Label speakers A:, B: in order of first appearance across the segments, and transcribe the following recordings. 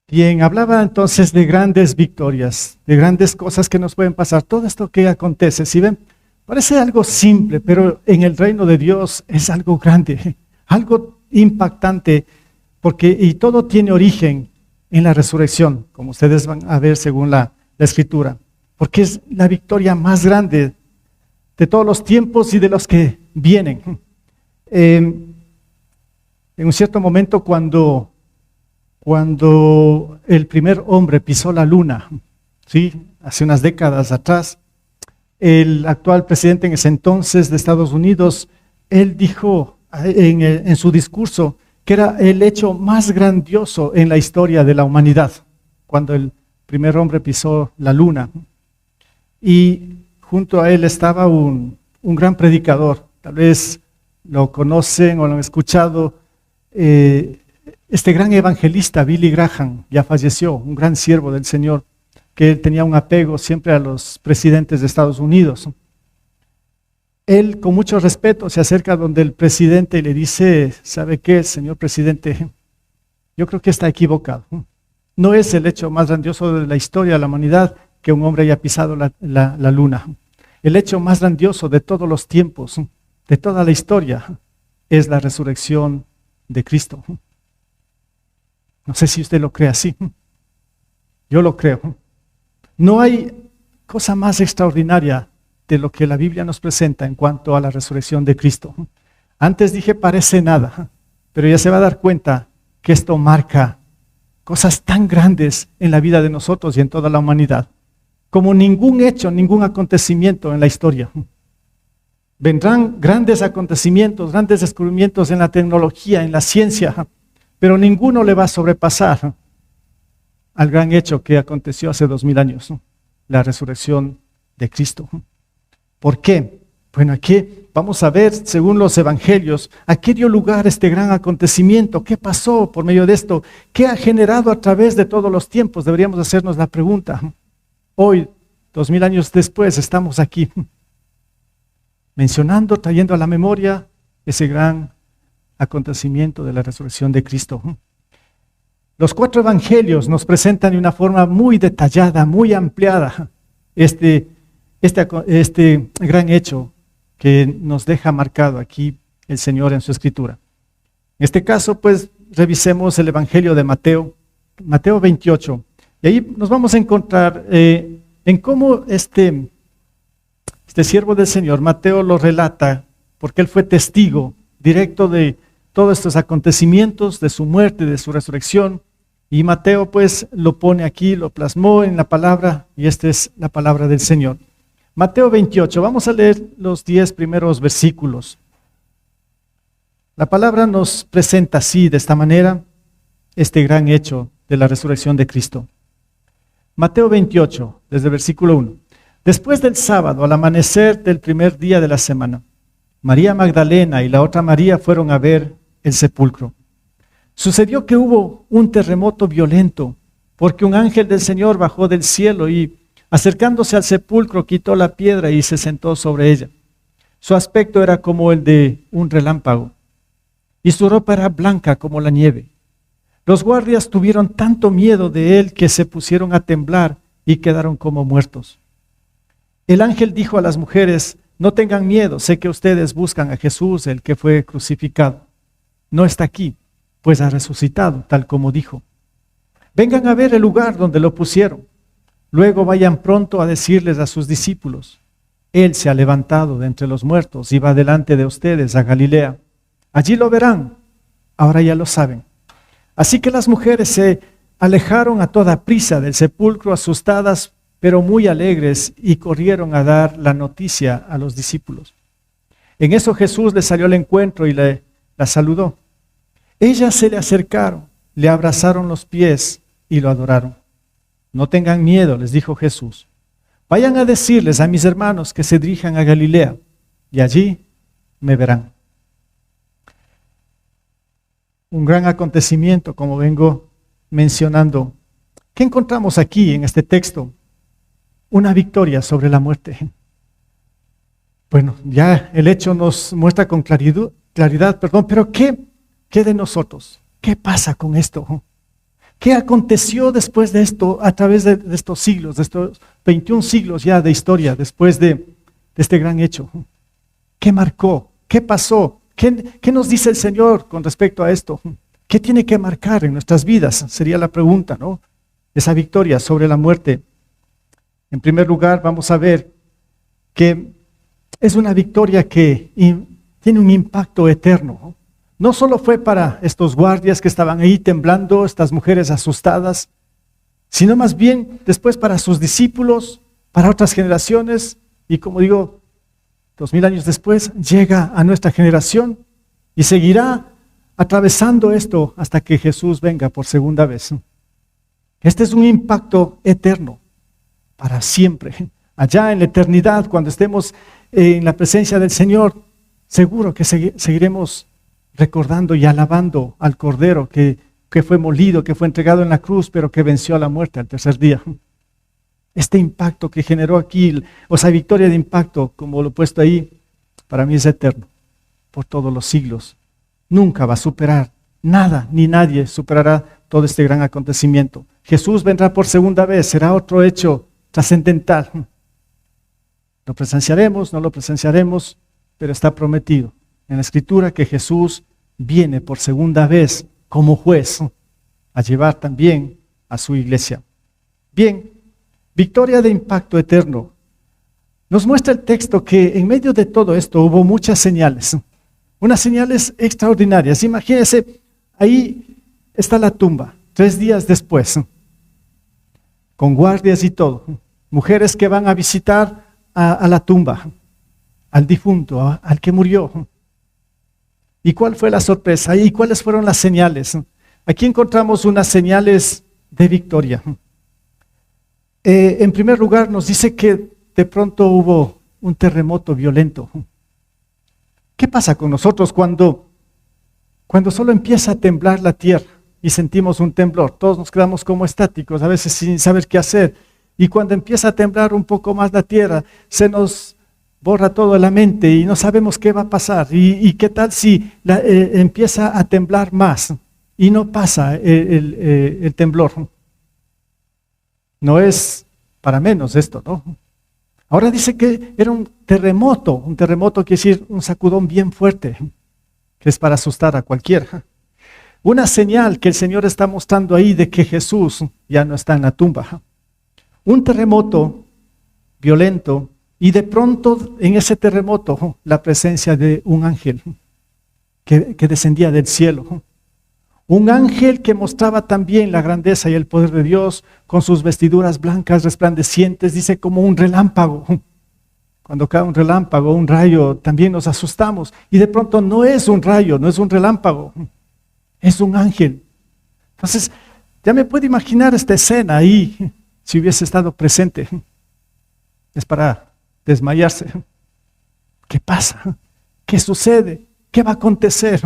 A: Bien, hablaba entonces de grandes victorias, de grandes cosas que nos pueden pasar. Todo esto que acontece, si ven, parece algo simple, pero en el reino de Dios es algo grande, algo impactante, y todo tiene origen en la resurrección, como ustedes van a ver según la Escritura, porque es la victoria más grande de todos los tiempos y de los que vienen. En un cierto momento, cuando el primer hombre pisó la luna, ¿sí? Hace unas décadas atrás, el actual presidente en ese entonces de Estados Unidos, él dijo en su discurso que era el hecho más grandioso en la historia de la humanidad, cuando el primer hombre pisó la luna. Y junto a él estaba un gran predicador, tal vez lo conocen o lo han escuchado, este gran evangelista Billy Graham, ya falleció, un gran siervo del Señor, que él tenía un apego siempre a los presidentes de Estados Unidos. Él con mucho respeto se acerca donde el presidente y le dice: ¿sabe qué, señor presidente? Yo creo que está equivocado. No es el hecho más grandioso de la historia de la humanidad que un hombre haya pisado la luna. El hecho más grandioso de todos los tiempos, de toda la historia, es la resurrección de Cristo. No sé si usted lo cree así. Yo lo creo. No hay cosa más extraordinaria de lo que la Biblia nos presenta en cuanto a la resurrección de Cristo. Antes dije parece nada, pero ya se va a dar cuenta que esto marca cosas tan grandes en la vida de nosotros y en toda la humanidad, como ningún hecho, ningún acontecimiento en la historia. Vendrán grandes acontecimientos, grandes descubrimientos en la tecnología, en la ciencia, pero ninguno le va a sobrepasar al gran hecho que aconteció hace 2000 años, la resurrección de Cristo. ¿Por qué? Bueno, aquí vamos a ver, según los evangelios, a qué dio lugar este gran acontecimiento, qué pasó por medio de esto, qué ha generado a través de todos los tiempos. Deberíamos hacernos la pregunta. Hoy, 2000 años después, estamos aquí mencionando, trayendo a la memoria ese gran acontecimiento de la resurrección de Cristo. Los 4 evangelios nos presentan de una forma muy detallada, muy ampliada, este gran hecho que nos deja marcado aquí el Señor en su Escritura. En este caso, pues, revisemos el Evangelio de Mateo 28, y ahí nos vamos a encontrar en cómo este siervo del Señor, Mateo, lo relata, porque él fue testigo directo de todos estos acontecimientos, de su muerte, de su resurrección, y Mateo pues lo pone aquí, lo plasmó en la palabra, y esta es la palabra del Señor. Mateo 28, vamos a leer los 10 primeros versículos. La palabra nos presenta así, de esta manera, este gran hecho de la resurrección de Cristo. Mateo 28, desde el versículo 1. Después del sábado, al amanecer del primer día de la semana, María Magdalena y la otra María fueron a ver el sepulcro. Sucedió que hubo un terremoto violento, porque un ángel del Señor bajó del cielo y, acercándose al sepulcro, quitó la piedra y se sentó sobre ella. Su aspecto era como el de un relámpago, y su ropa era blanca como la nieve. Los guardias tuvieron tanto miedo de él que se pusieron a temblar y quedaron como muertos. El ángel dijo a las mujeres: no tengan miedo, sé que ustedes buscan a Jesús, el que fue crucificado. No está aquí, pues ha resucitado, tal como dijo. Vengan a ver el lugar donde lo pusieron. Luego vayan pronto a decirles a sus discípulos: Él se ha levantado de entre los muertos y va delante de ustedes a Galilea. Allí lo verán, ahora ya lo saben. Así que las mujeres se alejaron a toda prisa del sepulcro, asustadas, pero muy alegres, y corrieron a dar la noticia a los discípulos. En eso Jesús les salió al encuentro y la saludó. Ellas se le acercaron, le abrazaron los pies y lo adoraron. No tengan miedo, les dijo Jesús. Vayan a decirles a mis hermanos que se dirijan a Galilea, y allí me verán. Un gran acontecimiento, como vengo mencionando. ¿Qué encontramos aquí en este texto? Una victoria sobre la muerte. Bueno, ya el hecho nos muestra con claridad, pero ¿qué de nosotros? ¿Qué pasa con esto? ¿Qué aconteció después de esto a través de estos siglos, de estos 21 siglos ya de historia, después de este gran hecho? ¿Qué marcó? ¿Qué pasó? ¿Qué nos dice el Señor con respecto a esto? ¿Qué tiene que marcar en nuestras vidas? Sería la pregunta, ¿no? Esa victoria sobre la muerte. En primer lugar, vamos a ver que es una victoria que tiene un impacto eterno. No solo fue para estos guardias que estaban ahí temblando, estas mujeres asustadas, sino más bien después para sus discípulos, para otras generaciones, y como digo, 2000 años después llega a nuestra generación y seguirá atravesando esto hasta que Jesús venga por segunda vez. Este es un impacto eterno, para siempre. Allá en la eternidad, cuando estemos en la presencia del Señor, seguro que seguiremos recordando y alabando al Cordero que fue molido, que fue entregado en la cruz, pero que venció a la muerte al tercer día. Este impacto que generó aquí, o esa victoria de impacto, como lo he puesto ahí, para mí es eterno, por todos los siglos. Nunca va a superar, nada ni nadie superará todo este gran acontecimiento. Jesús vendrá por segunda vez, será otro hecho trascendental. Lo presenciaremos, no lo presenciaremos, pero está prometido en la Escritura que Jesús viene por segunda vez como juez a llevar también a su iglesia. Bien, victoria de impacto eterno. Nos muestra el texto que en medio de todo esto hubo muchas señales, unas señales extraordinarias. Imagínense, ahí está la tumba, 3 días después, con guardias y todo, mujeres que van a visitar a la tumba, al difunto, al que murió. ¿Y cuál fue la sorpresa? ¿Y cuáles fueron las señales? Aquí encontramos unas señales de victoria. En primer lugar, nos dice que de pronto hubo un terremoto violento. ¿Qué pasa con nosotros cuando solo empieza a temblar la tierra y sentimos un temblor? Todos nos quedamos como estáticos, a veces sin saber qué hacer. Y cuando empieza a temblar un poco más la tierra, se nos borra todo de la mente y no sabemos qué va a pasar. ¿Y qué tal si empieza a temblar más y no pasa el temblor? No es para menos esto, ¿no? Ahora dice que era un terremoto quiere decir un sacudón bien fuerte, que es para asustar a cualquiera. Una señal que el Señor está mostrando ahí de que Jesús ya no está en la tumba. Un terremoto violento y de pronto en ese terremoto la presencia de un ángel que descendía del cielo. Un ángel que mostraba también la grandeza y el poder de Dios con sus vestiduras blancas resplandecientes, dice como un relámpago. Cuando cae un relámpago, un rayo, también nos asustamos. Y de pronto no es un rayo, no es un relámpago, es un ángel. Entonces, ya me puedo imaginar esta escena ahí, si hubiese estado presente. Es para desmayarse. ¿Qué pasa? ¿Qué sucede? ¿Qué va a acontecer?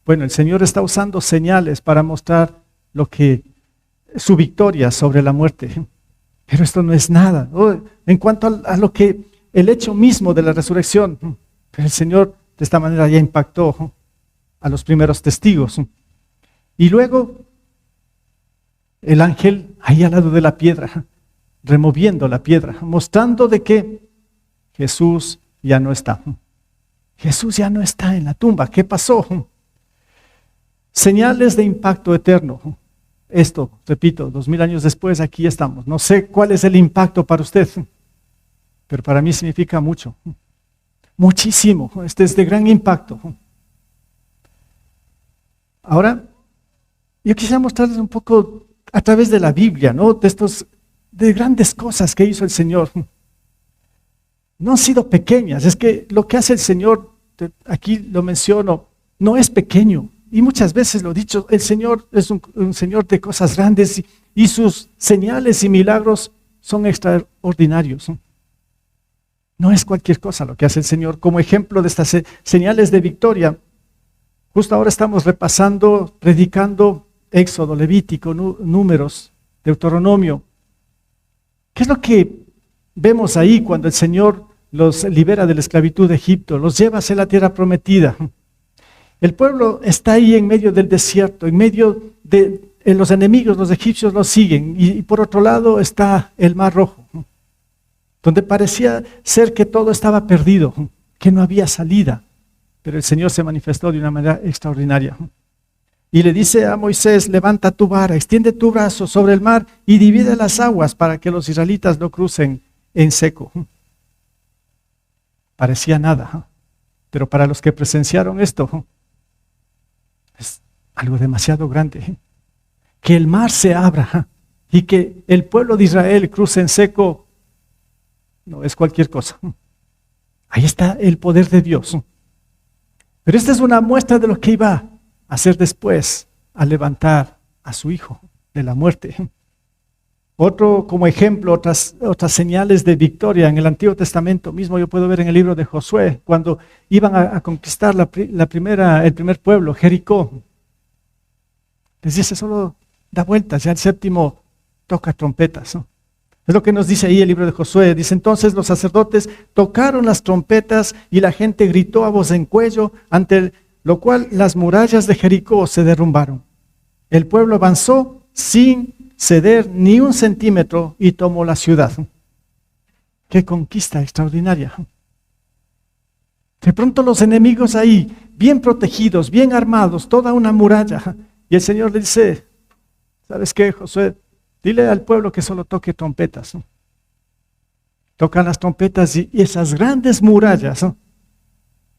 A: Bueno, el Señor está usando señales para mostrar su victoria sobre la muerte. Pero esto no es nada, ¿no? En cuanto a lo que el hecho mismo de la resurrección. Pero el Señor de esta manera ya impactó a los primeros testigos. Y luego el ángel ahí al lado de la piedra, removiendo la piedra, mostrando de que Jesús ya no está. Jesús ya no está en la tumba. ¿Qué pasó? Señales de impacto eterno. Esto, repito, 2000 años después, aquí estamos. No sé cuál es el impacto para usted, pero para mí significa mucho. Muchísimo. Este es de gran impacto. Ahora, yo quisiera mostrarles un poco a través de la Biblia, ¿no? De grandes cosas que hizo el Señor. No han sido pequeñas. Es que lo que hace el Señor, aquí lo menciono, no es pequeño. Y muchas veces lo he dicho, el Señor es un Señor de cosas grandes y sus señales y milagros son extraordinarios. No es cualquier cosa lo que hace el Señor. Como ejemplo de estas señales de victoria, justo ahora estamos repasando, predicando Éxodo, Levítico, Números, Deuteronomio. ¿Qué es lo que vemos ahí cuando el Señor los libera de la esclavitud de Egipto, los lleva hacia la tierra prometida? El pueblo está ahí en medio del desierto, en medio de los enemigos, los egipcios, los siguen. Y por otro lado está el Mar Rojo, donde parecía ser que todo estaba perdido, que no había salida. Pero el Señor se manifestó de una manera extraordinaria. Y le dice a Moisés: levanta tu vara, extiende tu brazo sobre el mar y divide las aguas para que los israelitas no crucen en seco. Parecía nada, pero para los que presenciaron esto, es algo demasiado grande. Que el mar se abra y que el pueblo de Israel cruce en seco, no es cualquier cosa. Ahí está el poder de Dios. Pero esta es una muestra de lo que iba a hacer después, al levantar a su hijo de la muerte. Otro como ejemplo, otras señales de victoria en el Antiguo Testamento mismo yo puedo ver en el libro de Josué, cuando iban a conquistar el primer pueblo, Jericó. Les dice: solo da vueltas, ya el séptimo toca trompetas, ¿no? Es lo que nos dice ahí el libro de Josué. Dice: entonces los sacerdotes tocaron las trompetas y la gente gritó a voz en cuello, ante lo cual las murallas de Jericó se derrumbaron. El pueblo avanzó sin ceder ni un centímetro y tomó la ciudad. ¡Qué conquista extraordinaria! De pronto los enemigos ahí, bien protegidos, bien armados, toda una muralla. Y el Señor le dice: ¿sabes qué, Josué? Dile al pueblo que solo toque trompetas, ¿no? Tocan las trompetas y esas grandes murallas, ¿no?,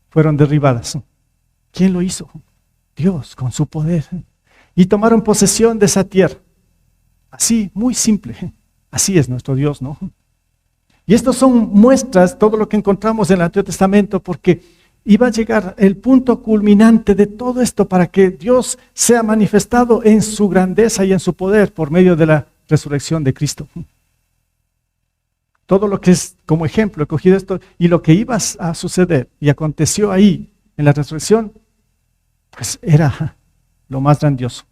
A: fueron derribadas, ¿no? ¿Quién lo hizo? Dios, con su poder. Y tomaron posesión de esa tierra. Así, muy simple. Así es nuestro Dios, ¿no? Y estos son muestras, todo lo que encontramos en el Antiguo Testamento, porque iba a llegar el punto culminante de todo esto para que Dios sea manifestado en su grandeza y en su poder por medio de la resurrección de Cristo. Todo lo que es como ejemplo, he cogido esto, y lo que iba a suceder y aconteció ahí en la resurrección, pues era lo más grandioso.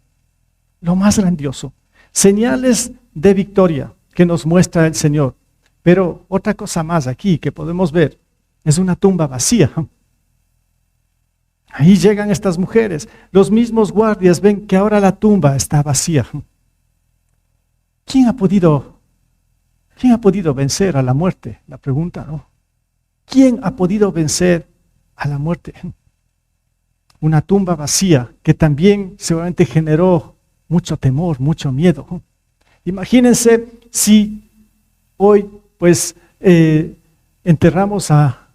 A: Lo más grandioso. Señales de victoria que nos muestra el Señor. Pero otra cosa más aquí que podemos ver es una tumba vacía. Ahí llegan estas mujeres. Los mismos guardias ven que ahora la tumba está vacía. ¿Quién ha podido vencer a la muerte? La pregunta, ¿no? ¿Quién ha podido vencer a la muerte? Una tumba vacía que también seguramente generó mucho temor, mucho miedo. Imagínense si hoy pues enterramos a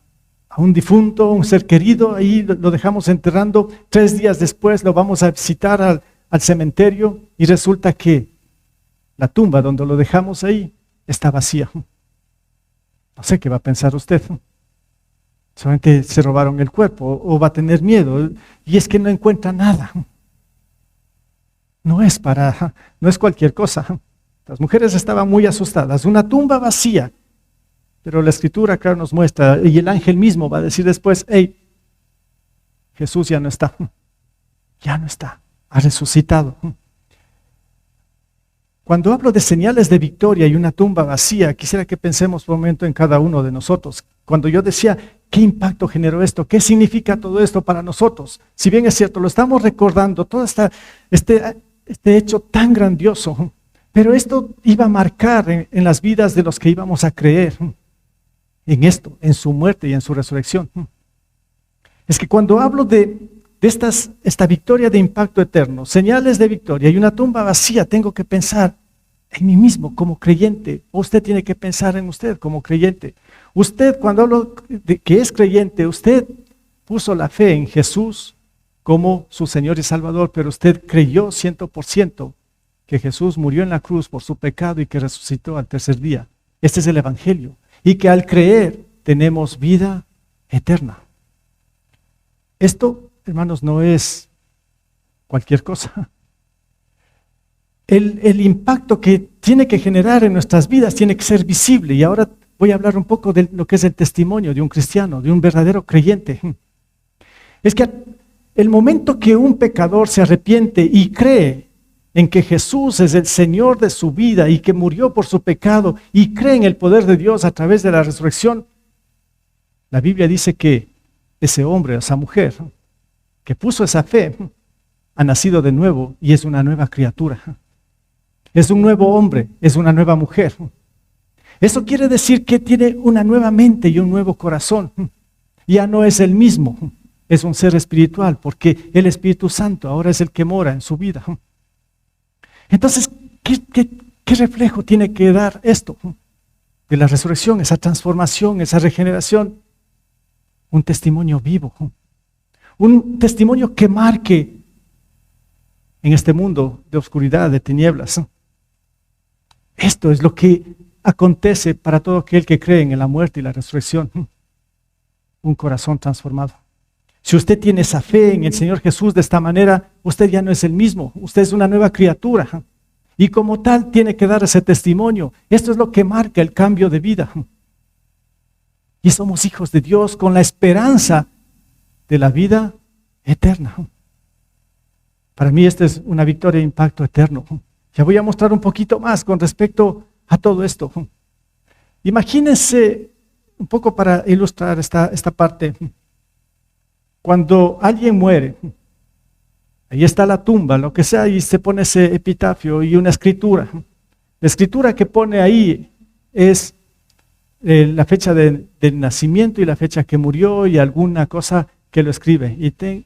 A: un difunto, un ser querido, ahí lo dejamos enterrando, 3 días después lo vamos a visitar al cementerio y resulta que la tumba donde lo dejamos ahí está vacía. No sé qué va a pensar usted. Solamente se robaron el cuerpo o va a tener miedo. Y es que no encuentra nada. No es cualquier cosa. Las mujeres estaban muy asustadas. Una tumba vacía. Pero la Escritura, claro, nos muestra, y el ángel mismo va a decir después: hey, Jesús ya no está. Ya no está. Ha resucitado. Cuando hablo de señales de victoria y una tumba vacía, quisiera que pensemos por un momento en cada uno de nosotros. Cuando yo decía, ¿qué impacto generó esto? ¿Qué significa todo esto para nosotros? Si bien es cierto, lo estamos recordando, todo este hecho tan grandioso, pero esto iba a marcar en las vidas de los que íbamos a creer en esto, en su muerte y en su resurrección. Es que cuando hablo de esta victoria de impacto eterno, señales de victoria y una tumba vacía, tengo que pensar en mí mismo como creyente. Usted tiene que pensar en usted como creyente. Usted, cuando hablo de que es creyente, usted puso la fe en Jesús como su Señor y Salvador, pero usted creyó 100% que Jesús murió en la cruz por su pecado y que resucitó al tercer día. Este es el Evangelio. Y que al creer tenemos vida eterna. Esto, hermanos, no es cualquier cosa. El impacto que tiene que generar en nuestras vidas tiene que ser visible. Y ahora voy a hablar un poco de lo que es el testimonio de un cristiano, de un verdadero creyente. Es que el momento que un pecador se arrepiente y cree en que Jesús es el Señor de su vida y que murió por su pecado y cree en el poder de Dios a través de la resurrección, la Biblia dice que ese hombre, esa mujer que puso esa fe, ha nacido de nuevo y es una nueva criatura. Es un nuevo hombre, es una nueva mujer. Eso quiere decir que tiene una nueva mente y un nuevo corazón. Ya no es el mismo, es un ser espiritual, porque el Espíritu Santo ahora es el que mora en su vida. Entonces, ¿qué reflejo tiene que dar esto de la resurrección, esa transformación, esa regeneración? Un testimonio vivo, un testimonio que marque en este mundo de oscuridad, de tinieblas. Esto es lo que acontece para todo aquel que cree en la muerte y la resurrección. Un corazón transformado. Si usted tiene esa fe en el Señor Jesús de esta manera, usted ya no es el mismo, usted es una nueva criatura. Y como tal tiene que dar ese testimonio. Esto es lo que marca el cambio de vida. Y somos hijos de Dios con la esperanza de la vida eterna. Para mí esta es una victoria de impacto eterno. Ya voy a mostrar un poquito más con respecto a todo esto. Imagínense un poco para ilustrar esta parte. Cuando alguien muere, ahí está la tumba, lo que sea, y se pone ese epitafio y una escritura. La escritura que pone ahí es la fecha del nacimiento y la fecha que murió y alguna cosa que lo escribe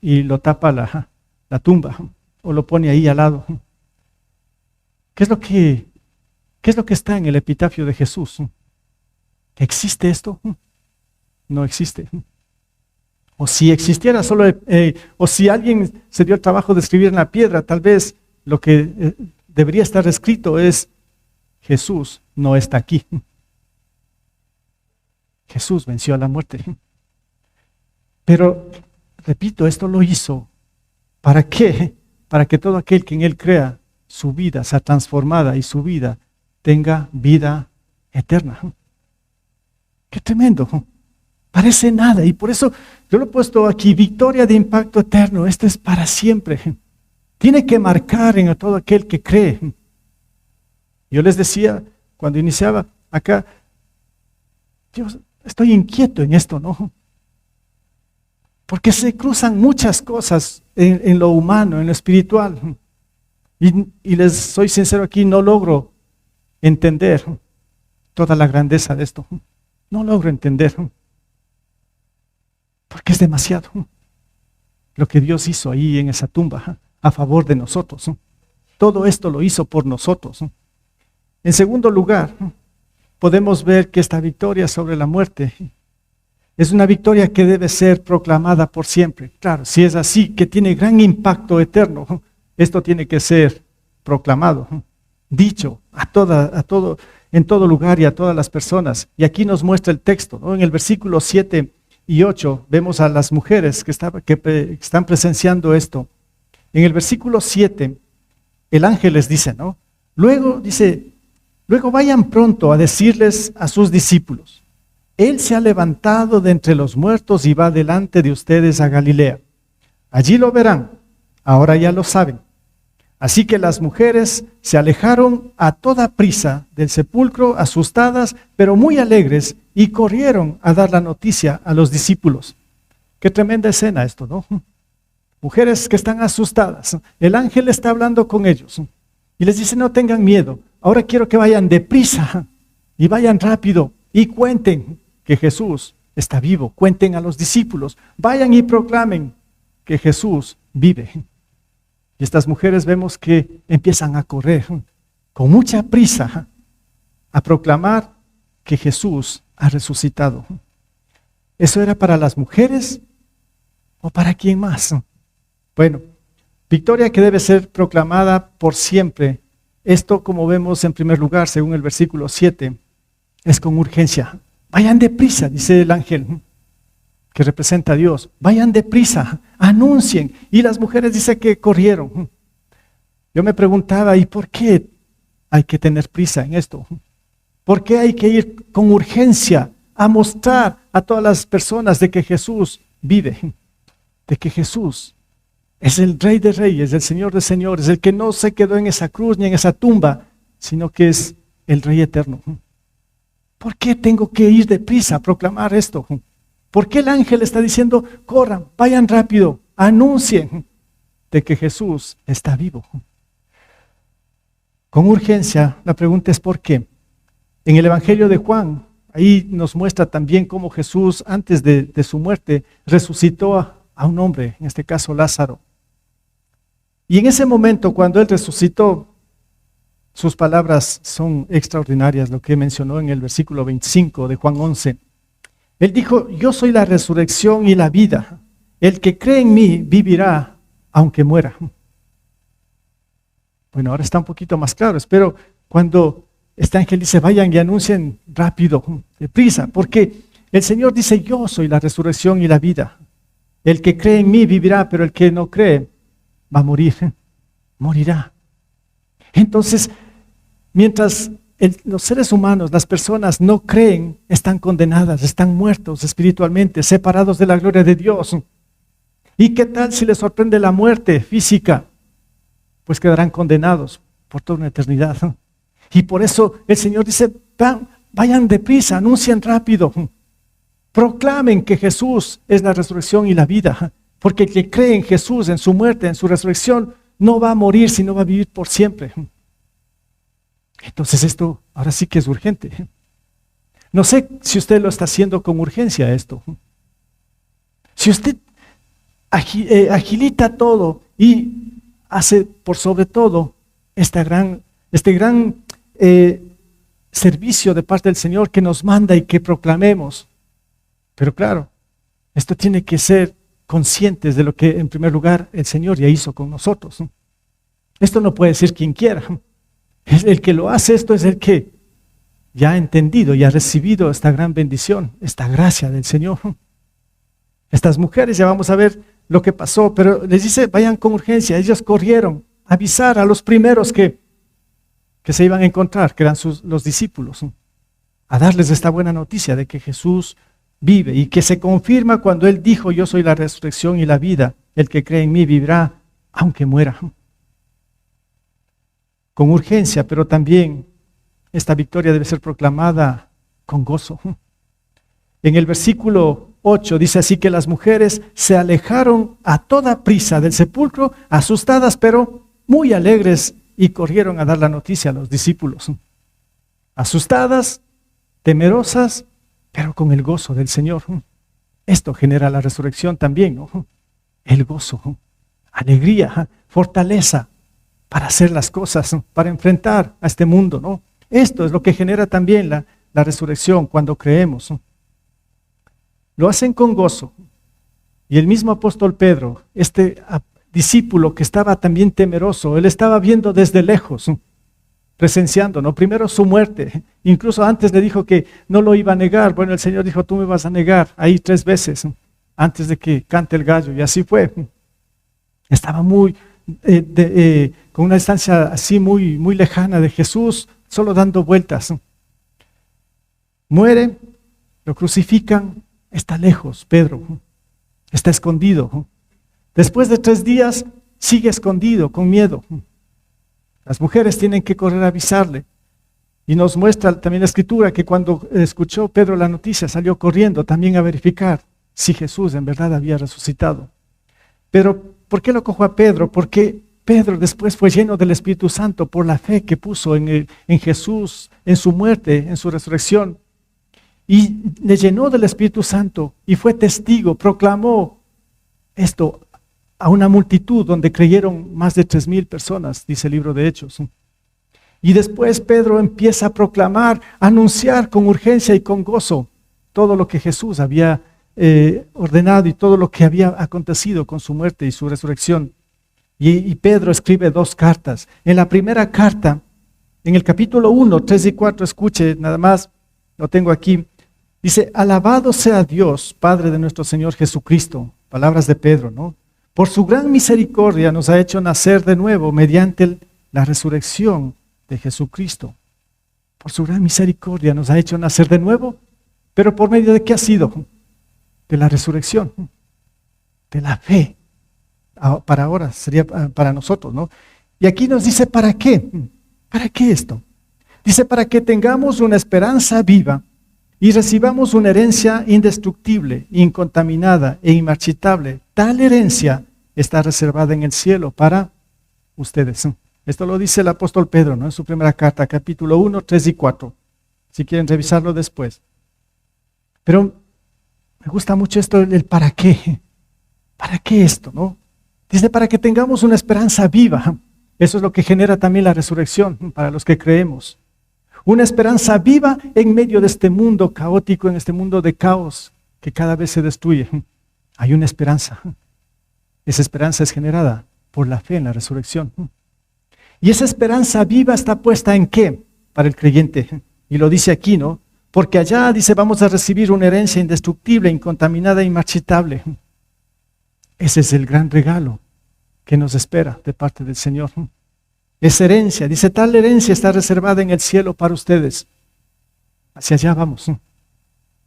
A: y lo tapa la tumba o lo pone ahí al lado. ¿Qué es lo que está en el epitafio de Jesús? ¿Existe esto? No existe. O si existiera o si alguien se dio el trabajo de escribir en la piedra, tal vez lo que debería estar escrito es: Jesús no está aquí. Jesús venció a la muerte. Pero, repito, esto lo hizo. ¿Para qué? Para que todo aquel que en Él crea, su vida sea transformada y su vida tenga vida eterna. ¡Qué tremendo! Parece nada, y por eso yo lo he puesto aquí: victoria de impacto eterno. Esto es para siempre. Tiene que marcar en todo aquel que cree. Yo les decía cuando iniciaba acá, Dios, estoy inquieto en esto, ¿no? Porque se cruzan muchas cosas en lo humano, en lo espiritual. Y les soy sincero aquí, no logro entender toda la grandeza de esto. No logro entender. Porque es demasiado lo que Dios hizo ahí en esa tumba a favor de nosotros. Todo esto lo hizo por nosotros. En segundo lugar, podemos ver que esta victoria sobre la muerte es una victoria que debe ser proclamada por siempre. Claro, si es así, que tiene gran impacto eterno, esto tiene que ser proclamado, dicho en todo lugar y a todas las personas. Y aquí nos muestra el texto, ¿no? En el versículo 7 y 8 vemos a las mujeres que están presenciando esto. En el versículo 7, el ángel les dice, ¿no? Luego vayan pronto a decirles a sus discípulos: Él se ha levantado de entre los muertos y va delante de ustedes a Galilea. Allí lo verán, ahora ya lo saben. Así que las mujeres se alejaron a toda prisa del sepulcro, asustadas, pero muy alegres, y corrieron a dar la noticia a los discípulos. Qué tremenda escena esto, ¿no? Mujeres que están asustadas. El ángel está hablando con ellos y les dice: no tengan miedo. Ahora quiero que vayan deprisa y vayan rápido y cuenten que Jesús está vivo. Cuenten a los discípulos. Vayan y proclamen que Jesús vive. Y estas mujeres vemos que empiezan a correr con mucha prisa a proclamar que Jesús ha resucitado. ¿Eso era para las mujeres o para quién más? Bueno, victoria que debe ser proclamada por siempre. Esto, como vemos en primer lugar, según el versículo 7, es con urgencia. Vayan deprisa, dice el ángel que representa a Dios. Vayan deprisa, anuncien. Y las mujeres dice que corrieron. Yo me preguntaba, ¿y por qué hay que tener prisa en esto? ¿Por qué hay que ir con urgencia a mostrar a todas las personas de que Jesús vive? De que Jesús es el Rey de Reyes, el Señor de Señores, el que no se quedó en esa cruz ni en esa tumba, sino que es el Rey eterno. ¿Por qué tengo que ir deprisa a proclamar esto? ¿Por qué el ángel está diciendo: corran, vayan rápido, anuncien? de que Jesús está vivo. Con urgencia, la pregunta es ¿por qué? En el Evangelio de Juan, ahí nos muestra también cómo Jesús, antes de su muerte, resucitó a un hombre, en este caso Lázaro. Y en ese momento, cuando él resucitó, sus palabras son extraordinarias, lo que mencionó en el versículo 25 de Juan 11. Él dijo, yo soy la resurrección y la vida. El que cree en mí vivirá aunque muera. Bueno, ahora está un poquito más claro. Espero cuando este ángel dice, vayan y anuncien rápido, deprisa, porque el Señor dice, yo soy la resurrección y la vida. El que cree en mí vivirá, pero el que no cree va a morir, morirá. Entonces, mientras los seres humanos, las personas no creen, están condenadas, están muertos espiritualmente, separados de la gloria de Dios. ¿Y qué tal si les sorprende la muerte física? Pues quedarán condenados por toda una eternidad. Y por eso el Señor dice, vayan deprisa, anuncien rápido, proclamen que Jesús es la resurrección y la vida, porque el que cree en Jesús, en su muerte, en su resurrección, no va a morir, sino va a vivir por siempre. Entonces esto ahora sí que es urgente. No sé si usted lo está haciendo con urgencia esto. Si usted agilita todo y hace por sobre todo este gran servicio de parte del Señor que nos manda y que proclamemos. Pero claro, esto tiene que ser conscientes de lo que en primer lugar el Señor ya hizo con nosotros. Esto no puede decir quien quiera. El que lo hace esto es el que ya ha entendido y ha recibido esta gran bendición, esta gracia del Señor. Estas mujeres, ya vamos a ver lo que pasó, pero les dice, vayan con urgencia. Ellos corrieron a avisar a los primeros que se iban a encontrar, que eran los discípulos, a darles esta buena noticia de que Jesús vive y que se confirma cuando Él dijo, yo soy la resurrección y la vida, el que cree en mí vivirá aunque muera. Con urgencia, pero también esta victoria debe ser proclamada con gozo. En el versículo 8 dice así que las mujeres se alejaron a toda prisa del sepulcro, asustadas pero muy alegres, y corrieron a dar la noticia a los discípulos. Asustadas, temerosas, pero con el gozo del Señor. Esto genera la resurrección también, ¿no? El gozo, alegría, fortaleza para hacer las cosas, para enfrentar a este mundo, ¿no? Esto es lo que genera también la resurrección cuando creemos. Lo hacen con gozo. Y el mismo apóstol Pedro, este discípulo que estaba también temeroso, él estaba viendo desde lejos, presenciando, ¿no? Primero su muerte, incluso antes le dijo que no lo iba a negar. Bueno, el Señor dijo, tú me vas a negar ahí 3 veces, antes de que cante el gallo, y así fue. Estaba muy, con una distancia así muy, muy lejana de Jesús, solo dando vueltas. Muere, lo crucifican, está lejos, Pedro, está escondido. Después de 3 días, sigue escondido, con miedo. Las mujeres tienen que correr a avisarle. Y nos muestra también la Escritura que cuando escuchó Pedro la noticia, salió corriendo también a verificar si Jesús en verdad había resucitado. Pero, ¿por qué lo cojo a Pedro? Porque Pedro después fue lleno del Espíritu Santo por la fe que puso en Jesús, en su muerte, en su resurrección. Y le llenó del Espíritu Santo y fue testigo, proclamó esto a una multitud donde creyeron más de 3,000 personas, dice el libro de Hechos. Y después Pedro empieza a proclamar, a anunciar con urgencia y con gozo todo lo que Jesús había ordenado y todo lo que había acontecido con su muerte y su resurrección. Y Pedro escribe 2 cartas. En la primera carta, en el capítulo 1, 3 y 4, escuche nada más, lo tengo aquí. Dice, alabado sea Dios, Padre de nuestro Señor Jesucristo. Palabras de Pedro, ¿no? Por su gran misericordia nos ha hecho nacer de nuevo mediante la resurrección de Jesucristo. Por su gran misericordia nos ha hecho nacer de nuevo, pero ¿por medio de qué ha sido? De la resurrección, de la fe. Para ahora, sería para nosotros, ¿no? Y aquí nos dice, ¿para qué? ¿Para qué esto? Dice, para que tengamos una esperanza viva y recibamos una herencia indestructible, incontaminada e inmarchitable, tal herencia está reservada en el cielo para ustedes. Esto lo dice el apóstol Pedro, ¿no? En su primera carta, capítulo 1, 3 y 4. Si quieren revisarlo después. Pero me gusta mucho esto, el para qué. ¿Para qué esto, no? Dice, para que tengamos una esperanza viva. Eso es lo que genera también la resurrección para los que creemos. Una esperanza viva en medio de este mundo caótico, en este mundo de caos que cada vez se destruye. Hay una esperanza. Esa esperanza es generada por la fe en la resurrección. Y esa esperanza viva está puesta ¿en qué? Para el creyente. Y lo dice aquí, ¿no? Porque allá, dice, vamos a recibir una herencia indestructible, incontaminada e inmarchitable. Ese es el gran regalo que nos espera de parte del Señor. Esa herencia, dice, tal herencia está reservada en el cielo para ustedes. Hacia allá vamos.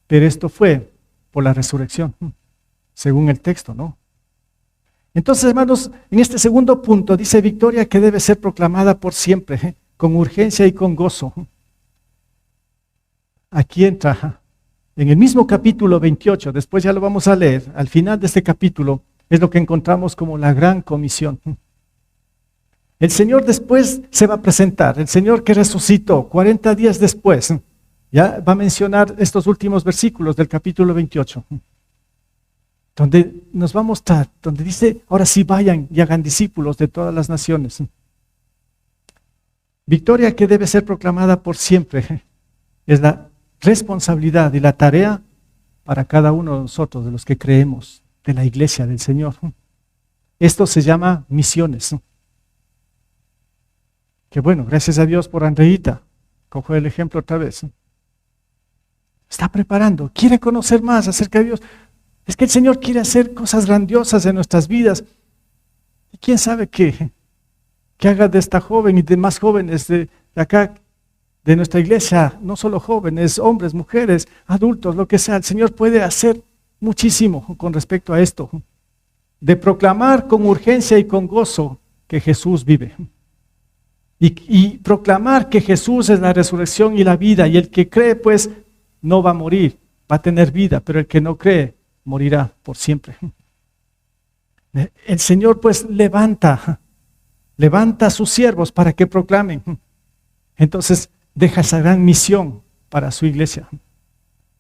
A: Pero esto fue por la resurrección, según el texto, ¿no? Entonces, hermanos, en este segundo punto dice victoria que debe ser proclamada por siempre, con urgencia y con gozo. Aquí entra, en el mismo capítulo 28, después ya lo vamos a leer, al final de este capítulo, es lo que encontramos como la gran comisión. El Señor después se va a presentar, el Señor que resucitó 40 días después, ya va a mencionar estos últimos versículos del capítulo 28, donde nos va a mostrar, donde dice, ahora sí vayan y hagan discípulos de todas las naciones. Victoria que debe ser proclamada por siempre, es la responsabilidad y la tarea para cada uno de nosotros, de los que creemos, de la iglesia del Señor. Esto se llama misiones. Que bueno, gracias a Dios por Andreita, cojo el ejemplo otra vez. Está preparando, quiere conocer más acerca de Dios. Es que el Señor quiere hacer cosas grandiosas en nuestras vidas. Y quién sabe qué haga de esta joven y de más jóvenes de acá, de nuestra iglesia, no solo jóvenes, hombres, mujeres, adultos, lo que sea. El Señor puede hacer muchísimo con respecto a esto, de proclamar con urgencia y con gozo que Jesús vive. Y proclamar que Jesús es la resurrección y la vida, y el que cree pues no va a morir, va a tener vida, pero el que no cree morirá por siempre. El Señor pues levanta a sus siervos para que proclamen. Entonces deja esa gran misión para su iglesia.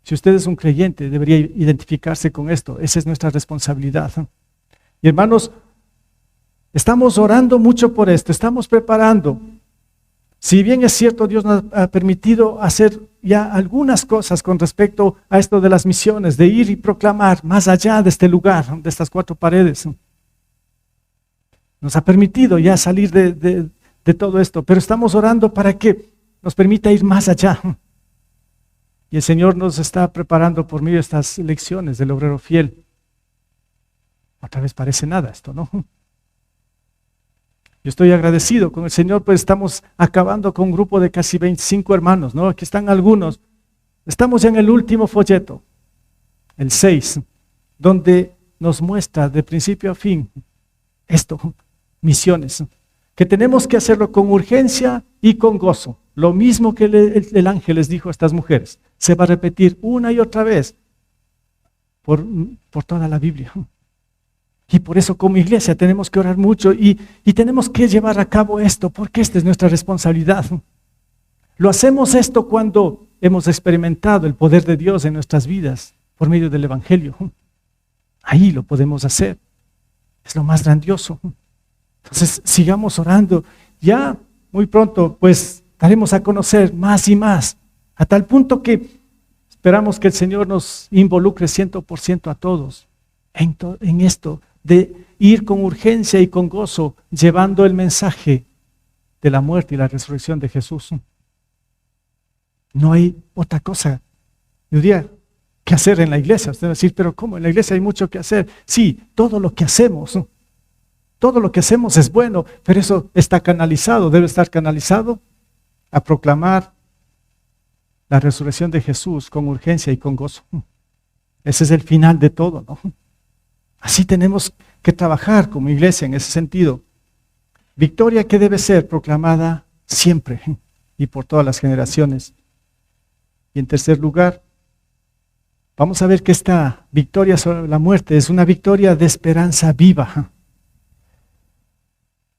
A: Si usted es un creyente, debería identificarse con esto. Esa es nuestra responsabilidad. Y hermanos, estamos orando mucho por esto, estamos preparando. Si bien es cierto, Dios nos ha permitido hacer ya algunas cosas con respecto a esto de las misiones, de ir y proclamar más allá de este lugar, de estas 4 paredes. Nos ha permitido ya salir de todo esto, pero estamos orando para que nos permita ir más allá. Y el Señor nos está preparando por medio de estas lecciones del obrero fiel. Otra vez parece nada esto, ¿no? Yo estoy agradecido con el Señor, pues estamos acabando con un grupo de casi 25 hermanos, ¿no? Aquí están algunos. Estamos ya en el último folleto, el 6, donde nos muestra de principio a fin esto, misiones, que tenemos que hacerlo con urgencia y con gozo. Lo mismo que el ángel les dijo a estas mujeres, se va a repetir una y otra vez por toda la Biblia. Y por eso como iglesia tenemos que orar mucho y tenemos que llevar a cabo esto, porque esta es nuestra responsabilidad. Lo hacemos esto cuando hemos experimentado el poder de Dios en nuestras vidas por medio del Evangelio. Ahí lo podemos hacer. Es lo más grandioso. Entonces sigamos orando. Ya muy pronto pues daremos a conocer más y más, a tal punto que esperamos que el Señor nos involucre 100% a todos en esto de ir con urgencia y con gozo, llevando el mensaje de la muerte y la resurrección de Jesús. No hay otra cosa, yo diría, que hacer en la iglesia. Usted va a decir, pero ¿cómo? En la iglesia hay mucho que hacer. Sí, todo lo que hacemos es bueno, pero eso está canalizado, debe estar canalizado a proclamar la resurrección de Jesús con urgencia y con gozo. Ese es el final de todo, ¿no? Así tenemos que trabajar como iglesia en ese sentido. Victoria que debe ser proclamada siempre y por todas las generaciones. Y en tercer lugar, vamos a ver que esta victoria sobre la muerte es una victoria de esperanza viva.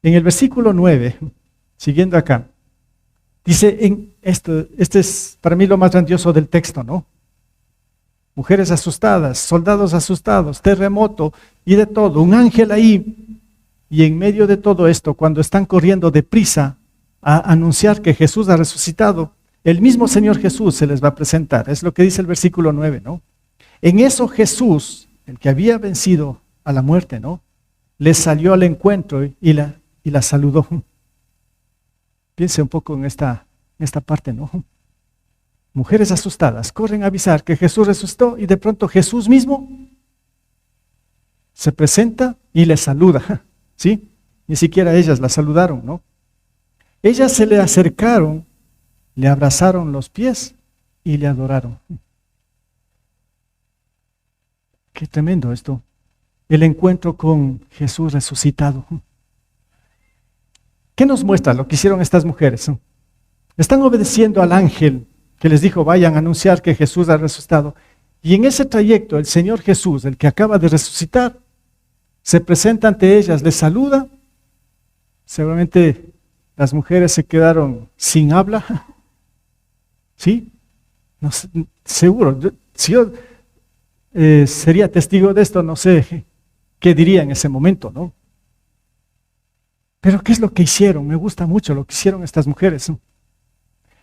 A: En el versículo 9, siguiendo acá, dice, este es para mí lo más grandioso del texto, ¿no? Mujeres asustadas, soldados asustados, terremoto y de todo, un ángel ahí. Y en medio de todo esto, cuando están corriendo deprisa a anunciar que Jesús ha resucitado, el mismo Señor Jesús se les va a presentar. Es lo que dice el versículo 9, ¿no? En eso Jesús, el que había vencido a la muerte, ¿no? Les salió al encuentro y la saludó. Piense un poco en esta parte, ¿no? Mujeres asustadas corren a avisar que Jesús resucitó y de pronto Jesús mismo se presenta y les saluda, ¿sí? Ni siquiera ellas la saludaron, ¿no? Ellas se le acercaron, le abrazaron los pies y le adoraron. Qué tremendo esto. El encuentro con Jesús resucitado. ¿Qué nos muestra lo que hicieron estas mujeres? Están obedeciendo al ángel que les dijo, vayan a anunciar que Jesús ha resucitado. Y en ese trayecto, el Señor Jesús, el que acaba de resucitar, se presenta ante ellas, les saluda. Seguramente las mujeres se quedaron sin habla. ¿Sí? No sé, seguro. Si yo sería testigo de esto, no sé qué diría en ese momento, ¿no? Pero ¿qué es lo que hicieron? Me gusta mucho lo que hicieron estas mujeres, ¿no?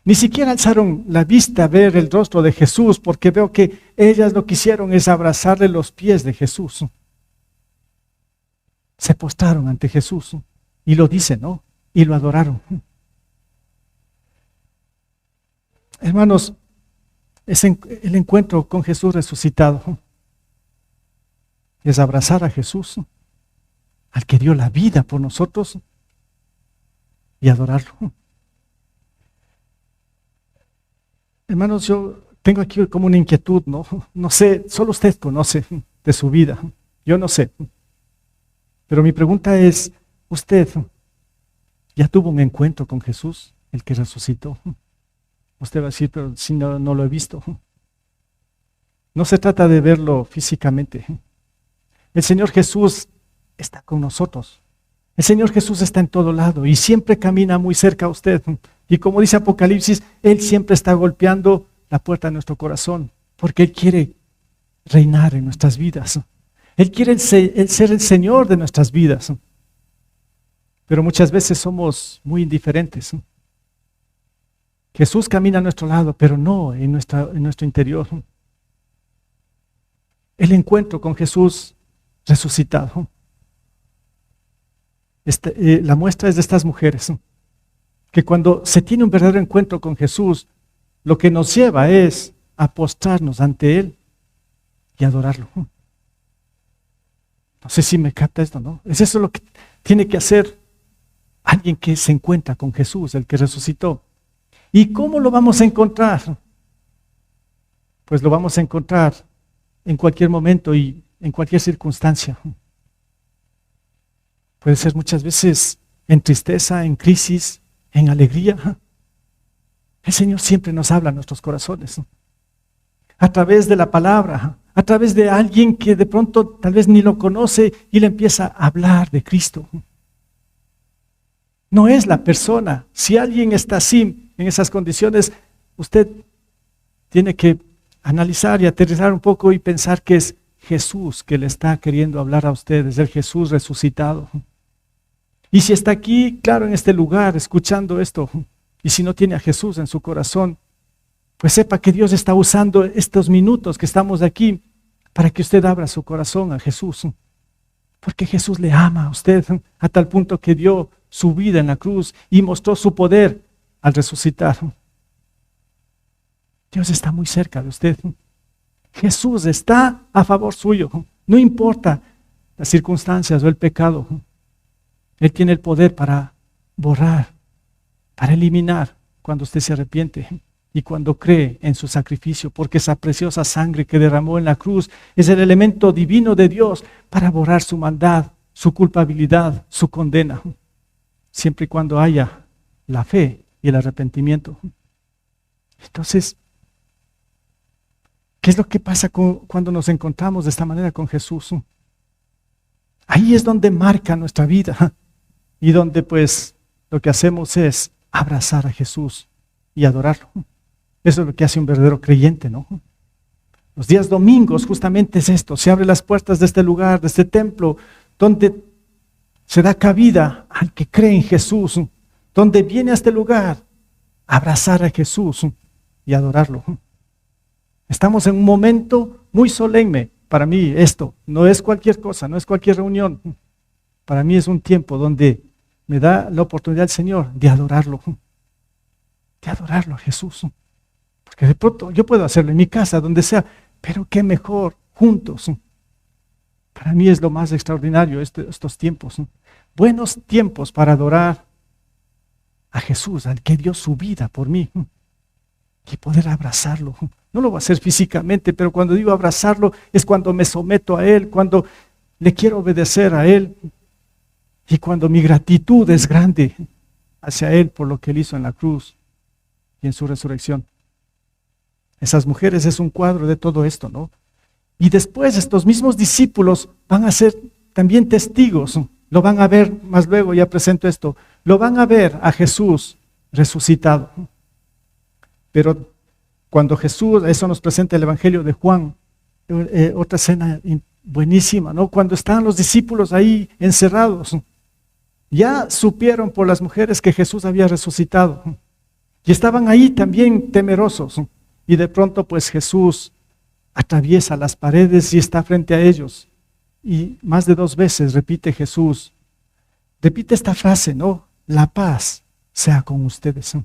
A: Ni siquiera alzaron la vista a ver el rostro de Jesús, porque veo que ellas lo que hicieron es abrazarle los pies de Jesús. Se postraron ante Jesús y lo dicen, ¿no? Y lo adoraron. Hermanos, es el encuentro con Jesús resucitado. Es abrazar a Jesús, al que dio la vida por nosotros, y adorarlo. Hermanos, yo tengo aquí como una inquietud, ¿no? No sé, solo usted conoce de su vida, yo no sé. Pero mi pregunta es, ¿usted ya tuvo un encuentro con Jesús, el que resucitó? Usted va a decir, pero si no lo he visto. No se trata de verlo físicamente. El Señor Jesús está con nosotros. El Señor Jesús está en todo lado y siempre camina muy cerca a usted. Y como dice Apocalipsis, Él siempre está golpeando la puerta de nuestro corazón, porque Él quiere reinar en nuestras vidas. Él quiere ser el Señor de nuestras vidas. Pero muchas veces somos muy indiferentes. Jesús camina a nuestro lado, pero no en nuestro interior. El encuentro con Jesús resucitado. La muestra es de estas mujeres, que cuando se tiene un verdadero encuentro con Jesús, lo que nos lleva es a postrarnos ante Él y adorarlo. No sé si me capta esto, ¿no? Es eso lo que tiene que hacer alguien que se encuentra con Jesús, el que resucitó. ¿Y cómo lo vamos a encontrar? Pues lo vamos a encontrar en cualquier momento y en cualquier circunstancia. Puede ser muchas veces en tristeza, en crisis, en alegría. El Señor siempre nos habla a nuestros corazones, ¿no? A través de la palabra, a través de alguien que de pronto tal vez ni lo conoce y le empieza a hablar de Cristo. No es la persona. Si alguien está así, en esas condiciones, usted tiene que analizar y aterrizar un poco y pensar que es Jesús que le está queriendo hablar a ustedes, el Jesús resucitado. Y si está aquí, claro, en este lugar, escuchando esto, y si no tiene a Jesús en su corazón, pues sepa que Dios está usando estos minutos que estamos aquí para que usted abra su corazón a Jesús. Porque Jesús le ama a usted a tal punto que dio su vida en la cruz y mostró su poder al resucitar. Dios está muy cerca de usted. Jesús está a favor suyo. No importa las circunstancias o el pecado. Él tiene el poder para borrar, para eliminar cuando usted se arrepiente y cuando cree en su sacrificio, porque esa preciosa sangre que derramó en la cruz es el elemento divino de Dios para borrar su maldad, su culpabilidad, su condena, siempre y cuando haya la fe y el arrepentimiento. Entonces, ¿qué es lo que pasa cuando nos encontramos de esta manera con Jesús? Ahí es donde marca nuestra vida. y donde pues lo que hacemos es abrazar a Jesús y adorarlo. Eso es lo que hace un verdadero creyente, ¿no? Los días domingos justamente es esto, se abren las puertas de este lugar, de este templo, donde se da cabida al que cree en Jesús, donde viene a este lugar a abrazar a Jesús y adorarlo. Estamos en un momento muy solemne. Para mí esto no es cualquier cosa, no es cualquier reunión. Para mí es un tiempo donde me da la oportunidad el Señor de adorarlo a Jesús. Porque de pronto yo puedo hacerlo en mi casa, donde sea, pero qué mejor juntos. Para mí es lo más extraordinario estos tiempos. Buenos tiempos para adorar a Jesús, al que dio su vida por mí. Y poder abrazarlo. No lo voy a hacer físicamente, pero cuando digo abrazarlo es cuando me someto a Él, cuando le quiero obedecer a Él y cuando mi gratitud es grande hacia Él por lo que Él hizo en la cruz y en su resurrección. Esas mujeres es un cuadro de todo esto, ¿no? Y después estos mismos discípulos van a ser también testigos, lo van a ver más luego, ya presento esto, lo van a ver a Jesús resucitado. Pero cuando Jesús, eso nos presenta el Evangelio de Juan, otra escena buenísima, ¿no? Cuando están los discípulos ahí encerrados, ya supieron por las mujeres que Jesús había resucitado y estaban ahí también temerosos. Y de pronto pues Jesús atraviesa las paredes y está frente a ellos. Y más de 2 veces repite Jesús, repite esta frase, ¿no? La paz sea con ustedes.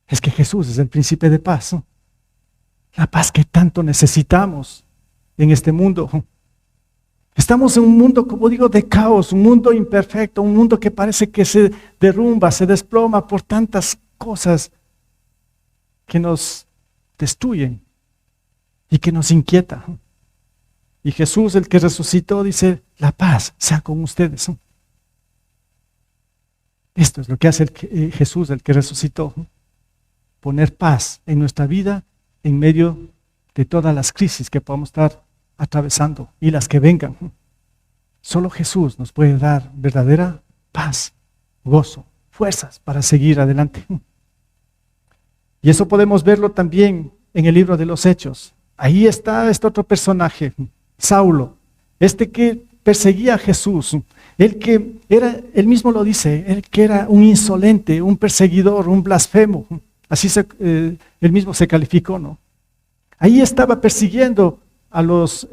A: Es que Jesús es el príncipe de paz. La paz que tanto necesitamos en este mundo. Estamos en un mundo, como digo, de caos, un mundo imperfecto, un mundo que parece que se derrumba, se desploma por tantas cosas que nos destruyen y que nos inquieta. Y Jesús, el que resucitó, dice, la paz sea con ustedes. Esto es lo que hace Jesús, el que resucitó. Poner paz en nuestra vida en medio de todas las crisis que podamos estar atravesando y las que vengan. Solo Jesús nos puede dar verdadera paz, gozo, fuerzas para seguir adelante. Y eso podemos verlo también en el libro de los Hechos. Ahí está este otro personaje, Saulo, este que perseguía a Jesús, el que era, él mismo lo dice, el que era un insolente, un perseguidor, un blasfemo. Así él mismo se calificó, ¿no? Ahí estaba persiguiendo a los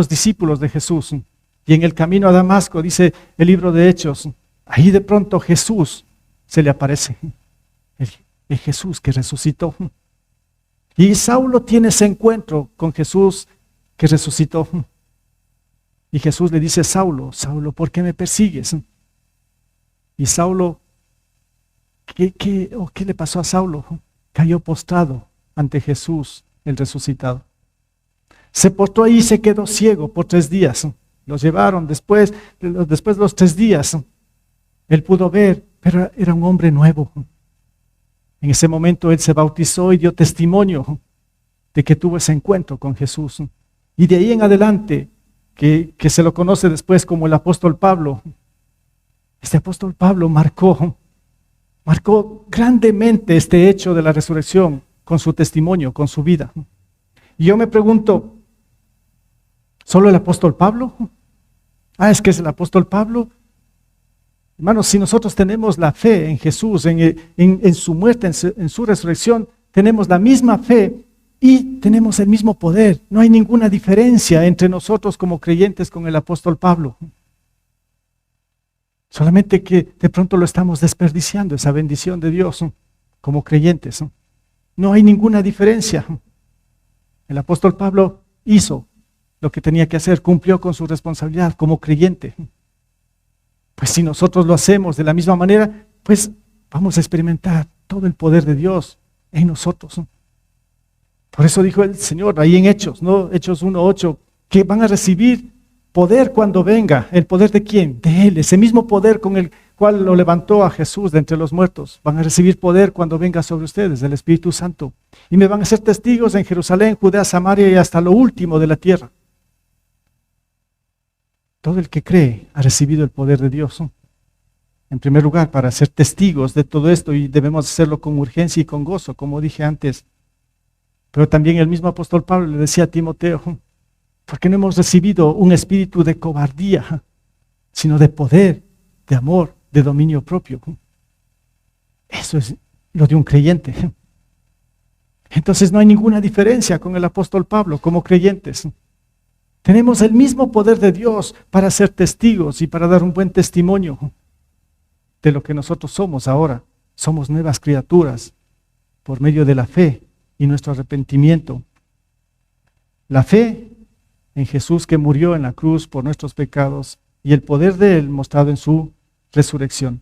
A: discípulos de Jesús. Y en el camino a Damasco, dice el libro de Hechos, ahí de pronto Jesús se le aparece. El Jesús que resucitó. Y Saulo tiene ese encuentro con Jesús que resucitó. Y Jesús le dice, Saulo, Saulo, ¿por qué me persigues? Y Saulo, ¿qué le pasó a Saulo? Cayó postrado ante Jesús, el resucitado. Se postró ahí y se quedó ciego por 3 días. Los llevaron después de los 3 días. Él pudo ver, pero era un hombre nuevo. En ese momento él se bautizó y dio testimonio de que tuvo ese encuentro con Jesús. Y de ahí en adelante, que se lo conoce después como el apóstol Pablo, este apóstol Pablo marcó grandemente este hecho de la resurrección con su testimonio, con su vida. Y yo me pregunto, ¿solo el apóstol Pablo? Es que es el apóstol Pablo. Hermanos, si nosotros tenemos la fe en Jesús, en su muerte, en su resurrección, tenemos la misma fe y tenemos el mismo poder. No hay ninguna diferencia entre nosotros como creyentes con el apóstol Pablo. Solamente que de pronto lo estamos desperdiciando, esa bendición de Dios como creyentes. No hay ninguna diferencia. El apóstol Pablo hizo lo que tenía que hacer, cumplió con su responsabilidad como creyente. Pues si nosotros lo hacemos de la misma manera, pues vamos a experimentar todo el poder de Dios en nosotros. Por eso dijo el Señor ahí en Hechos, ¿no? Hechos 1:8, que van a recibir poder cuando venga. ¿El poder de quién? De Él, ese mismo poder con el cual lo levantó a Jesús de entre los muertos. Van a recibir poder cuando venga sobre ustedes, del Espíritu Santo. Y me van a ser testigos en Jerusalén, Judea, Samaria y hasta lo último de la tierra. Todo el que cree ha recibido el poder de Dios. En primer lugar, para ser testigos de todo esto, y debemos hacerlo con urgencia y con gozo, como dije antes. Pero también el mismo apóstol Pablo le decía a Timoteo, porque no hemos recibido un espíritu de cobardía, sino de poder, de amor, de dominio propio. Eso es lo de un creyente. Entonces no hay ninguna diferencia con el apóstol Pablo como creyentes. Tenemos el mismo poder de Dios para ser testigos y para dar un buen testimonio de lo que nosotros somos ahora. Somos nuevas criaturas por medio de la fe y nuestro arrepentimiento. La fe en Jesús que murió en la cruz por nuestros pecados y el poder de Él mostrado en su resurrección.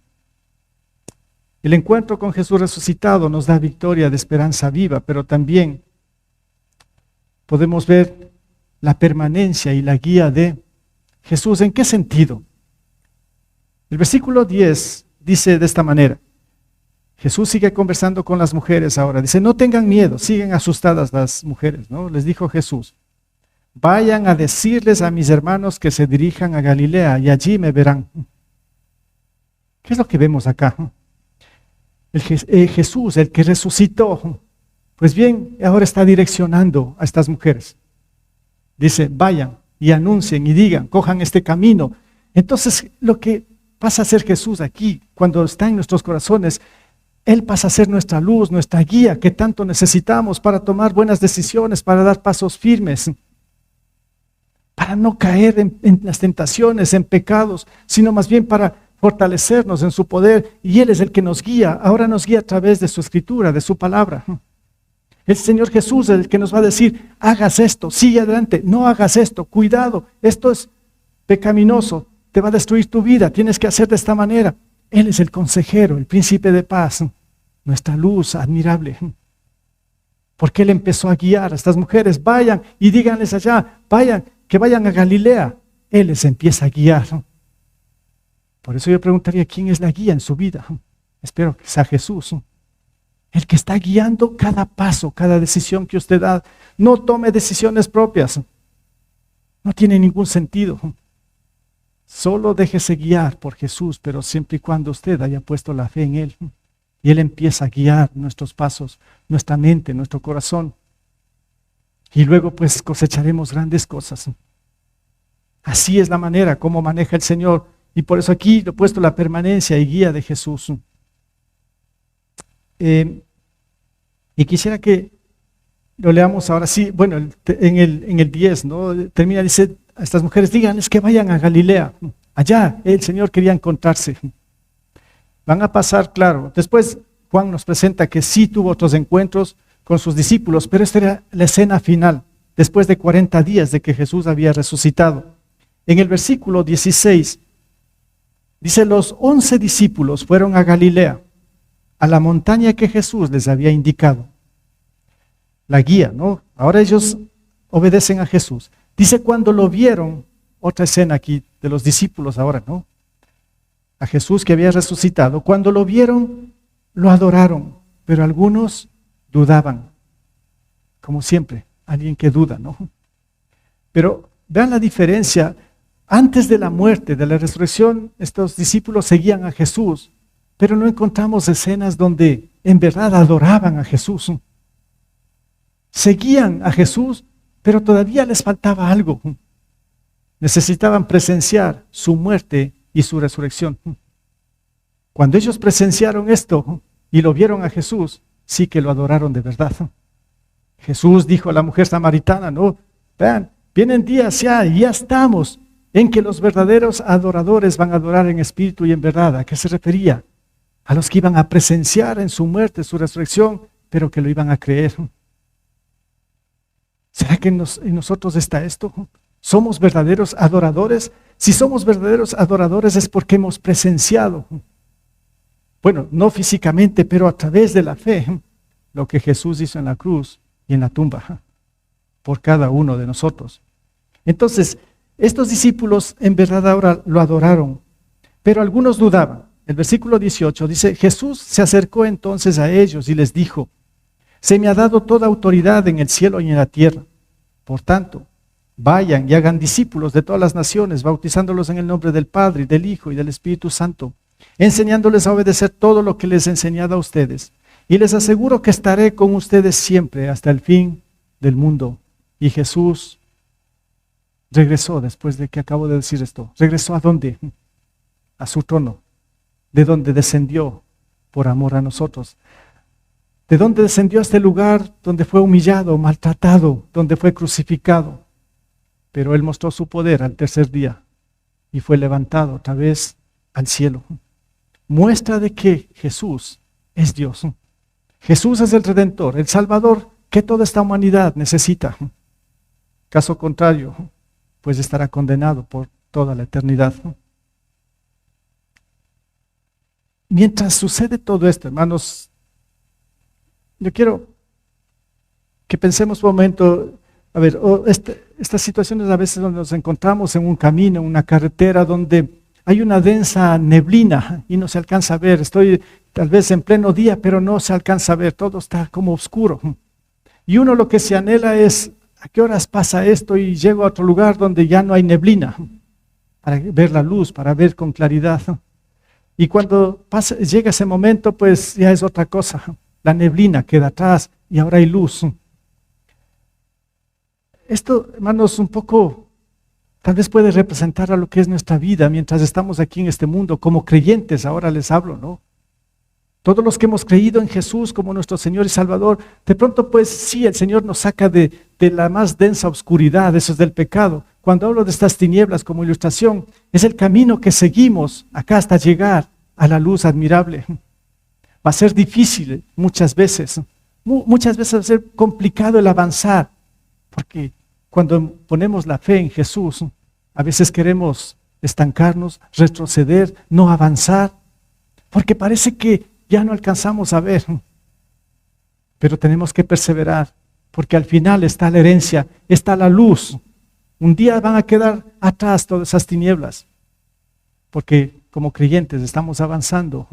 A: El encuentro con Jesús resucitado nos da victoria de esperanza viva, pero también podemos ver la permanencia y la guía de Jesús. ¿En qué sentido? El versículo 10 dice de esta manera. Jesús sigue conversando con las mujeres ahora. Dice, no tengan miedo, siguen asustadas las mujeres, ¿no? Les dijo Jesús, vayan a decirles a mis hermanos que se dirijan a Galilea y allí me verán. ¿Qué es lo que vemos acá? Jesús, el que resucitó, pues bien, ahora está direccionando a estas mujeres. Dice, vayan y anuncien y digan, cojan este camino. Entonces, lo que pasa a ser Jesús aquí, cuando está en nuestros corazones, Él pasa a ser nuestra luz, nuestra guía, que tanto necesitamos para tomar buenas decisiones, para dar pasos firmes, para no caer en las tentaciones, en pecados, sino más bien para fortalecernos en su poder, y Él es el que nos guía. Ahora nos guía a través de su escritura, de su palabra. El Señor Jesús es el que nos va a decir, hagas esto, sigue adelante, no hagas esto, cuidado, esto es pecaminoso, te va a destruir tu vida, tienes que hacer de esta manera. Él es el consejero, el príncipe de paz, nuestra luz admirable. Porque Él empezó a guiar a estas mujeres, vayan y díganles allá, vayan, que vayan a Galilea. Él les empieza a guiar. Por eso yo preguntaría, ¿quién es la guía en su vida? Espero que sea Jesús. El que está guiando cada paso, cada decisión que usted da. No tome decisiones propias. No tiene ningún sentido. Solo déjese guiar por Jesús, pero siempre y cuando usted haya puesto la fe en Él. Y Él empieza a guiar nuestros pasos, nuestra mente, nuestro corazón. Y luego pues cosecharemos grandes cosas. Así es la manera como maneja el Señor. Y por eso aquí he puesto la permanencia y guía de Jesús. Y quisiera que lo leamos ahora sí, bueno, en el 10, ¿no? Termina, dice a estas mujeres, díganles que vayan a Galilea. Allá el Señor quería encontrarse. Van a pasar, claro. Después Juan nos presenta que sí tuvo otros encuentros con sus discípulos, pero esta era la escena final, después de 40 días de que Jesús había resucitado. En el versículo 16, dice, los 11 discípulos fueron a Galilea, a la montaña que Jesús les había indicado. La guía, ¿no? Ahora ellos obedecen a Jesús. Dice, cuando lo vieron, otra escena aquí de los discípulos ahora, ¿no? A Jesús que había resucitado. Cuando lo vieron, lo adoraron, pero algunos dudaban. Como siempre, alguien que duda, ¿no? Pero vean la diferencia. Antes de la muerte, de la resurrección, estos discípulos seguían a Jesús, pero no encontramos escenas donde en verdad adoraban a Jesús. Seguían a Jesús, pero todavía les faltaba algo. Necesitaban presenciar su muerte y su resurrección. Cuando ellos presenciaron esto y lo vieron a Jesús, sí que lo adoraron de verdad. Jesús dijo a la mujer samaritana, no, vean, vienen días ya y ya estamos en que los verdaderos adoradores van a adorar en espíritu y en verdad. ¿A qué se refería? A los que iban a presenciar en su muerte, su resurrección, pero que lo iban a creer. ¿Será que en nosotros está esto? ¿Somos verdaderos adoradores? Si somos verdaderos adoradores es porque hemos presenciado, bueno, no físicamente, pero a través de la fe, lo que Jesús hizo en la cruz y en la tumba, por cada uno de nosotros. Entonces, estos discípulos en verdad ahora lo adoraron, pero algunos dudaban. El versículo 18 dice, Jesús se acercó entonces a ellos y les dijo, se me ha dado toda autoridad en el cielo y en la tierra. Por tanto, Vayan y hagan discípulos de todas las naciones, bautizándolos en el nombre del Padre, del Hijo y del Espíritu Santo, enseñándoles a obedecer todo lo que les he enseñado a ustedes. Y les aseguro que estaré con ustedes siempre hasta el fin del mundo. Y Jesús regresó después de que acabo de decir esto. ¿Regresó a dónde? A su trono, de donde descendió por amor a nosotros. De donde descendió a este lugar donde fue humillado, maltratado, donde fue crucificado. Pero Él mostró su poder al tercer día y fue levantado otra vez al cielo. Muestra de que Jesús es Dios. Jesús es el Redentor, el Salvador que toda esta humanidad necesita. Caso contrario, pues estará condenado por toda la eternidad. Mientras sucede todo esto, hermanos, yo quiero que pensemos un momento, a ver, estas situaciones a veces donde nos encontramos en un camino, en una carretera donde hay una densa neblina y no se alcanza a ver. Estoy tal vez en pleno día, pero no se alcanza a ver, todo está como oscuro. Y uno lo que se anhela es, ¿a qué horas pasa esto? Y llego a otro lugar donde ya no hay neblina, para ver la luz, para ver con claridad. Y cuando llega ese momento, pues ya es otra cosa. La neblina queda atrás y ahora hay luz. Esto, hermanos, un poco tal vez puede representar a lo que es nuestra vida mientras estamos aquí en este mundo, como creyentes, ahora les hablo, ¿no? Todos los que hemos creído en Jesús como nuestro Señor y Salvador, de pronto pues sí, el Señor nos saca de la más densa oscuridad, eso es del pecado. Cuando hablo de estas tinieblas como ilustración, es el camino que seguimos acá hasta llegar a la luz admirable. Va a ser difícil muchas veces va a ser complicado el avanzar, porque cuando ponemos la fe en Jesús, a veces queremos estancarnos, retroceder, no avanzar, porque parece que ya no alcanzamos a ver. Pero tenemos que perseverar, porque al final está la herencia, está la luz. Un día van a quedar atrás todas esas tinieblas, porque como creyentes estamos avanzando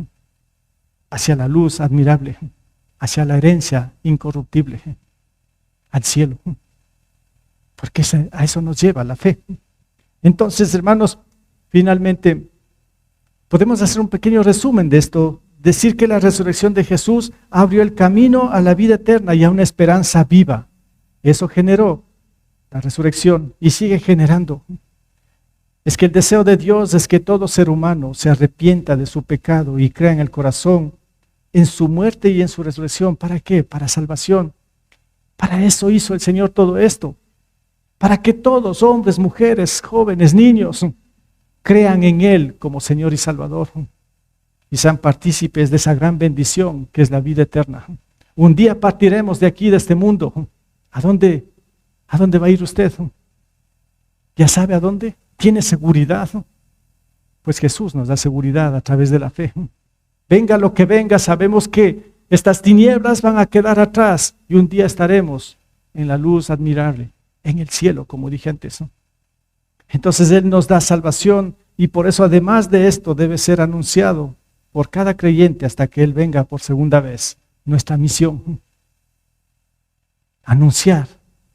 A: hacia la luz admirable, hacia la herencia incorruptible, al cielo. Porque a eso nos lleva la fe. Entonces, hermanos, finalmente podemos hacer un pequeño resumen de esto, decir que la resurrección de Jesús abrió el camino a la vida eterna y a una esperanza viva. Eso generó la resurrección y sigue generando. Es que el deseo de Dios es que todo ser humano se arrepienta de su pecado y crea en el corazón, en su muerte y en su resurrección. ¿Para qué? Para salvación. Para eso hizo el Señor todo esto. Para que todos, hombres, mujeres, jóvenes, niños, crean en Él como Señor y Salvador y sean partícipes de esa gran bendición que es la vida eterna. Un día partiremos de aquí, de este mundo. ¿A dónde va a ir usted? ¿Ya sabe a dónde? ¿Tiene seguridad? Pues Jesús nos da seguridad a través de la fe. Venga lo que venga, sabemos que estas tinieblas van a quedar atrás y un día estaremos en la luz admirable, en el cielo, como dije antes. Entonces Él nos da salvación y por eso además de esto debe ser anunciado por cada creyente hasta que Él venga por segunda vez. Nuestra misión, anunciar,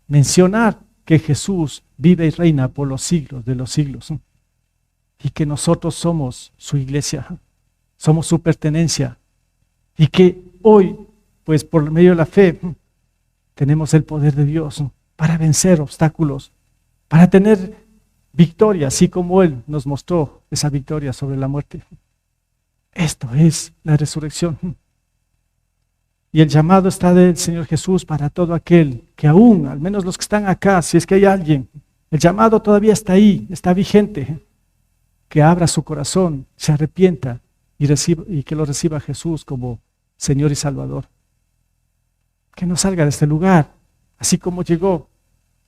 A: mencionar que Jesús vive y reina por los siglos de los siglos y que nosotros somos su iglesia, somos su pertenencia y que hoy, pues por medio de la fe, tenemos el poder de Dios para vencer obstáculos, para tener victoria, así como Él nos mostró esa victoria sobre la muerte. Esto es la resurrección. Y el llamado está del Señor Jesús para todo aquel que aún, al menos los que están acá, si es que hay alguien, el llamado todavía está ahí, está vigente, que abra su corazón, se arrepienta y que lo reciba Jesús como Señor y Salvador. Que no salga de este lugar, así como llegó,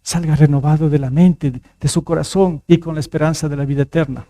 A: salga renovado de la mente, de su corazón y con la esperanza de la vida eterna.